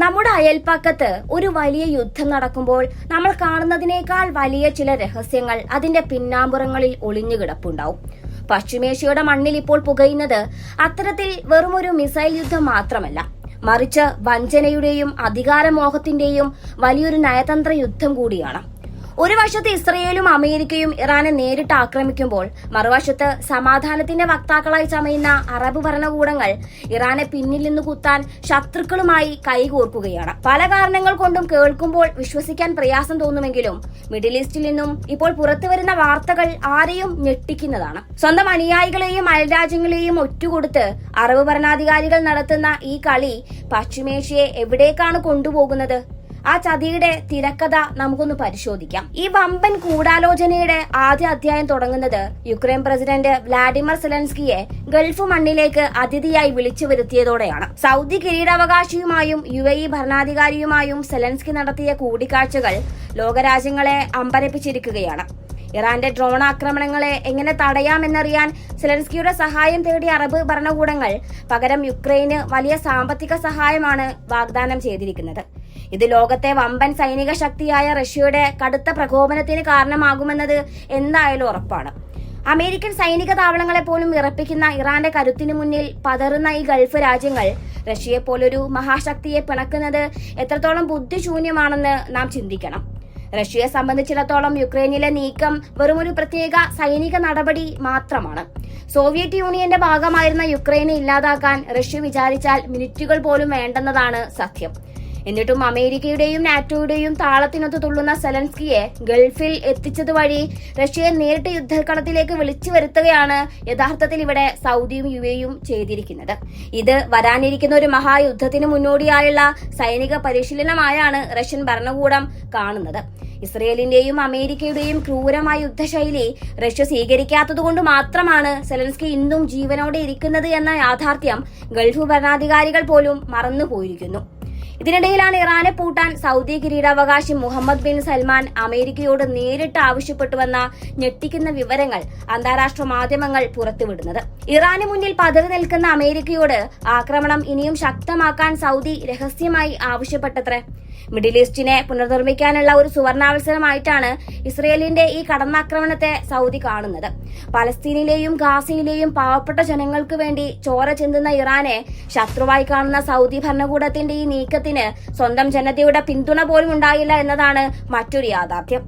നമ്മുടെ അയൽപ്പക്കത്ത് ഒരു വലിയ യുദ്ധം നടക്കുമ്പോൾ നമ്മൾ കാണുന്നതിനേക്കാൾ വലിയ ചില രഹസ്യങ്ങൾ അതിന്റെ പിന്നാമ്പുറങ്ങളിൽ ഒളിഞ്ഞു കിടപ്പുണ്ടാവും. പശ്ചിമേഷ്യയുടെ മണ്ണിൽ ഇപ്പോൾ പുകയുന്നത് അത്തരത്തിൽ വെറുമൊരു മിസൈൽ യുദ്ധം മാത്രമല്ല, മറിച്ച് വഞ്ചനയുടെയും അധികാരമോഹത്തിന്റെയും വലിയൊരു നയതന്ത്ര യുദ്ധം കൂടിയാണ്. ഒരു വശത്ത് ഇസ്രയേലും അമേരിക്കയും ഇറാനെ നേരിട്ട് ആക്രമിക്കുമ്പോൾ മറുവശത്ത് സമാധാനത്തിന്റെ വക്താക്കളായി ചമയുന്ന അറബ് ഭരണകൂടങ്ങൾ ഇറാനെ പിന്നിൽ നിന്ന് കുത്താൻ ശത്രുക്കളുമായി കൈകോർക്കുകയാണ്. പല കാരണങ്ങൾ കൊണ്ടും കേൾക്കുമ്പോൾ വിശ്വസിക്കാൻ പ്രയാസം തോന്നുമെങ്കിലും മിഡിൽ ഈസ്റ്റിൽ നിന്നും ഇപ്പോൾ പുറത്തുവരുന്ന വാർത്തകൾ ആരെയും ഞെട്ടിക്കുന്നതാണ്. സ്വന്തം അനുയായികളെയും അയൽരാജ്യങ്ങളെയും ഒറ്റുകൊടുത്ത് അറബ് ഭരണാധികാരികൾ നടത്തുന്ന ഈ കളി പശ്ചിമേഷ്യയെ എവിടേക്കാണ് കൊണ്ടുപോകുന്നത്? ആ ചതിയുടെ തിരക്കഥ നമുക്കൊന്ന് പരിശോധിക്കാം. ഈ വമ്പൻ ഗൂഢാലോചനയുടെ ആദ്യ അധ്യായം തുടങ്ങുന്നത് യുക്രൈൻ പ്രസിഡന്റ് വ്ളാഡിമിർ സെലൻസ്കിയെ ഗൾഫ് മണ്ണിലേക്ക് അതിഥിയായി വിളിച്ചു വരുത്തിയതോടെയാണ്. സൗദി കിരീടാവകാശിയുമായും UAE ഭരണാധികാരിയുമായും സെലൻസ്കി നടത്തിയ കൂടിക്കാഴ്ചകൾ ലോകരാജ്യങ്ങളെ അമ്പരപ്പിച്ചിരിക്കുകയാണ്. ഇറാന്റെ ഡ്രോൺ ആക്രമണങ്ങളെ എങ്ങനെ തടയാമെന്നറിയാൻ സെലൻസ്കിയുടെ സഹായം തേടിയ അറബ് ഭരണകൂടങ്ങൾ പകരം യുക്രൈന് വലിയ സാമ്പത്തിക സഹായമാണ് വാഗ്ദാനം ചെയ്തിരിക്കുന്നത്. ഇത് ലോകത്തെ വമ്പൻ സൈനിക ശക്തിയായ റഷ്യയുടെ കടുത്ത പ്രകോപനത്തിന് കാരണമാകുമെന്നത് എന്തായാലും ഉറപ്പാണ്. അമേരിക്കൻ സൈനിക താവളങ്ങളെ പോലും വിറപ്പിക്കുന്ന ഇറാന്റെ കരുത്തിന് മുന്നിൽ പതറുന്ന ഈ ഗൾഫ് രാജ്യങ്ങൾ റഷ്യയെ പോലൊരു മഹാശക്തിയെ പിണക്കുന്നത് എത്രത്തോളം ബുദ്ധിശൂന്യമാണെന്ന് നാം ചിന്തിക്കണം. റഷ്യയെ സംബന്ധിച്ചിടത്തോളം യുക്രൈനിലെ നീക്കം വെറുമൊരു പ്രത്യേക സൈനിക നടപടി മാത്രമാണ്. സോവിയറ്റ് യൂണിയന്റെ ഭാഗമായിരുന്ന യുക്രൈനെ ഇല്ലാതാക്കാൻ റഷ്യ വിചാരിച്ചാൽ മിനിറ്റുകൾ പോലും വേണ്ടെന്നതാണ് സത്യം. എന്നിട്ടും അമേരിക്കയുടെയും നാറ്റോയുടെയും താളത്തിനൊത്ത് തുള്ളുന്ന സെലൻസ്കിയെ ഗൾഫിൽ എത്തിച്ചത് വഴി റഷ്യയെ നേരിട്ട് യുദ്ധക്കളത്തിലേക്ക് വിളിച്ചു വരുത്തുകയാണ് യഥാർത്ഥത്തിൽ ഇവിടെ സൗദിയും UAEയും ചെയ്തിരിക്കുന്നത്. ഇത് വരാനിരിക്കുന്ന ഒരു മഹായുദ്ധത്തിന് മുന്നോടിയായുള്ള സൈനിക പരിശീലനമായാണ് റഷ്യൻ ഭരണകൂടം കാണുന്നത്. ഇസ്രയേലിന്റെയും അമേരിക്കയുടെയും ക്രൂരമായ യുദ്ധശൈലി റഷ്യ സ്വീകരിക്കാത്തതുകൊണ്ട് മാത്രമാണ് സെലൻസ്കി ഇന്നും ജീവനോടെ ഇരിക്കുന്നത് എന്ന യാഥാർത്ഥ്യം ഗൾഫ് ഭരണാധികാരികൾ പോലും മറന്നുപോയിരിക്കുന്നു. ഇതിനിടയിലാണ് ഇറാനെ പൂട്ടാൻ സൗദി കിരീടാവകാശി മുഹമ്മദ് ബിൻ സൽമാൻ അമേരിക്കയോട് നേരിട്ട് ആവശ്യപ്പെട്ടുവെന്ന ഞെട്ടിക്കുന്ന വിവരങ്ങൾ അന്താരാഷ്ട്ര മാധ്യമങ്ങൾ പുറത്തുവിടുന്നത്. ഇറാന് മുന്നിൽ പതറി നിൽക്കുന്ന അമേരിക്കയോട് ആക്രമണം ഇനിയും ശക്തമാക്കാൻ സൗദി രഹസ്യമായി ആവശ്യപ്പെട്ടത്രേ. മിഡിൽ ഈസ്റ്റിനെ പുനർനിർമ്മിക്കാനുള്ള ഒരു സുവർണാവസരമായിട്ടാണ് ഇസ്രയേലിന്റെ ഈ കടന്നാക്രമണത്തെ സൗദി കാണുന്നത്. പലസ്തീനിലെയും ഗാസയിലെയും പാവപ്പെട്ട ജനങ്ങൾക്ക് വേണ്ടി ചോര ചിന്തുന്ന ഇറാനെ ശത്രുവായി കാണുന്ന സൗദി ഭരണകൂടത്തിന്റെ ഈ നീക്കത്തിന് സ്വന്തം ജനതയുടെ പിന്തുണ പോലും ഉണ്ടായില്ല എന്നതാണ് മറ്റൊരു യാഥാർത്ഥ്യം.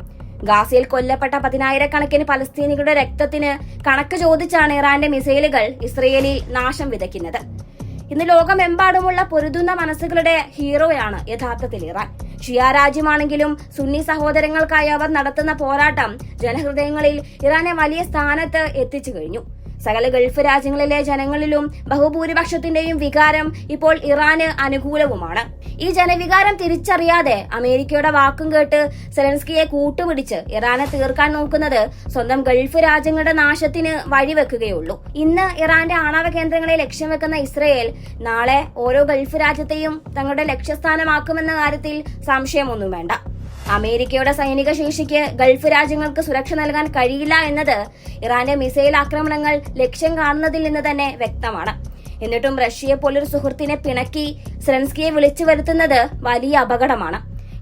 ഗാസയിൽ കൊല്ലപ്പെട്ട 10,000-കണക്കിന് പലസ്തീനികളുടെ രക്തത്തിന് കണക്ക് ചോദിച്ചാണ് ഇറാന്റെ മിസൈലുകൾ ഇസ്രയേലിൽ നാശം വിതയ്ക്കുന്നത്. ഇന്ന് ലോകമെമ്പാടുമുള്ള പൊരുതുന്ന മനസ്സുകളുടെ ഹീറോയാണ് യഥാർത്ഥത്തിൽ ഇറാൻ. ഷിയ രാജ്യമാണെങ്കിലും സുന്നി സഹോദരങ്ങൾക്കായി അവർ നടത്തുന്ന പോരാട്ടം ജനഹൃദയങ്ങളിൽ ഇറാനെ വലിയ സ്ഥാനത്ത് എത്തിച്ചു കഴിഞ്ഞു. സകല ഗൾഫ് രാജ്യങ്ങളിലെ ജനങ്ങളിലും ബഹുഭൂരിപക്ഷത്തിന്റെയും വികാരം ഇപ്പോൾ ഇറാന് അനുകൂലവുമാണ്. ഈ ജനവികാരം തിരിച്ചറിയാതെ അമേരിക്കയുടെ വാക്കും കേട്ട് സെലൻസ്കിയെ കൂട്ടുപിടിച്ച് ഇറാനെ തീർക്കാൻ നോക്കുന്നത് സ്വന്തം ഗൾഫ് രാജ്യങ്ങളുടെ നാശത്തിന് വഴിവെക്കുകയുള്ളൂ. ഇന്ന് ഇറാന്റെ ആണവ കേന്ദ്രങ്ങളെ ലക്ഷ്യം വെക്കുന്ന ഇസ്രയേൽ നാളെ ഓരോ ഗൾഫ് രാജ്യത്തെയും തങ്ങളുടെ ലക്ഷ്യസ്ഥാനമാക്കുമെന്ന കാര്യത്തിൽ സംശയമൊന്നും വേണ്ട. അമേരിക്കയുടെ സൈനിക ശേഷിക്ക് ഗൾഫ് രാജ്യങ്ങൾക്ക് സുരക്ഷ നൽകാൻ കഴിയില്ല എന്നത് ഇറാന്റെ മിസൈൽ ആക്രമണങ്ങൾ ലക്ഷ്യം കാണുന്നതിൽ നിന്ന് തന്നെ വ്യക്തമാണ്. എന്നിട്ടും റഷ്യയെ പോലൊരു സുഹൃത്തിനെ പിണക്കി സെലൻസ്കിയെ വിളിച്ചു വരുത്തുന്നത് വലിയ അപകടമാണ്.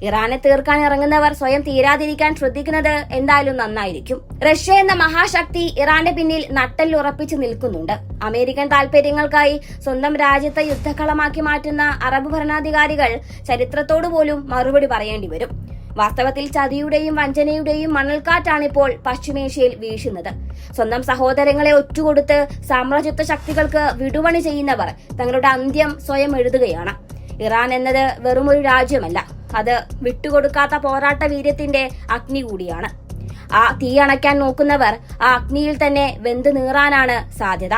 ഇറാനെ തീർക്കാൻ ഇറങ്ങുന്നവർ സ്വയം തീരാതിരിക്കാൻ ശ്രദ്ധിക്കുന്നത് എന്തായാലും നന്നായിരിക്കും. റഷ്യ എന്ന മഹാശക്തി ഇറാന്റെ പിന്നിൽ നട്ടെല്ലുറപ്പിച്ച് നിൽക്കുന്നുണ്ട്. അമേരിക്കൻ താൽപര്യങ്ങൾക്കായി സ്വന്തം രാജ്യത്തെ യുദ്ധക്കളമാക്കി മാറ്റുന്ന അറബ് ഭരണാധികാരികൾ ചരിത്രത്തോടു പോലും മറുപടി പറയേണ്ടി വരും. വാസ്തവത്തിൽ ചതിയുടെയും വഞ്ചനയുടെയും മണൽക്കാറ്റാണിപ്പോൾ പശ്ചിമേഷ്യയിൽ വീശുന്നത്. സ്വന്തം സഹോദരങ്ങളെ ഒറ്റുകൊടുത്ത് സാമ്രാജ്യത്വ ശക്തികൾക്ക് വിടുപണി ചെയ്യുന്നവർ തങ്ങളുടെ അന്ത്യം സ്വയം എഴുതുകയാണ്. ഇറാൻ എന്നത് വെറുമൊരു രാജ്യമല്ല, അത് വിട്ടുകൊടുക്കാത്ത പോരാട്ട വീര്യത്തിന്റെ അഗ്നി കൂടിയാണ്. ആ തീ അണയ്ക്കാൻ നോക്കുന്നവർ ആ അഗ്നിയിൽ തന്നെ വെന്ത് നീറാനാണ് സാധ്യത.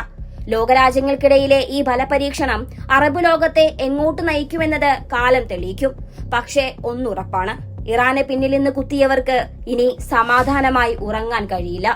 ലോകരാജ്യങ്ങൾക്കിടയിലെ ഈ ബലപരീക്ഷണം അറബ് ലോകത്തെ എങ്ങോട്ട് നയിക്കുമെന്നത് കാലം തെളിയിക്കും. പക്ഷേ ഒന്നുറപ്പാണ്, ഇറാനെ പിന്നിൽ നിന്ന് കുത്തിയവർക്ക് ഇനി സമാധാനമായി ഉറങ്ങാൻ കഴിയില്ല.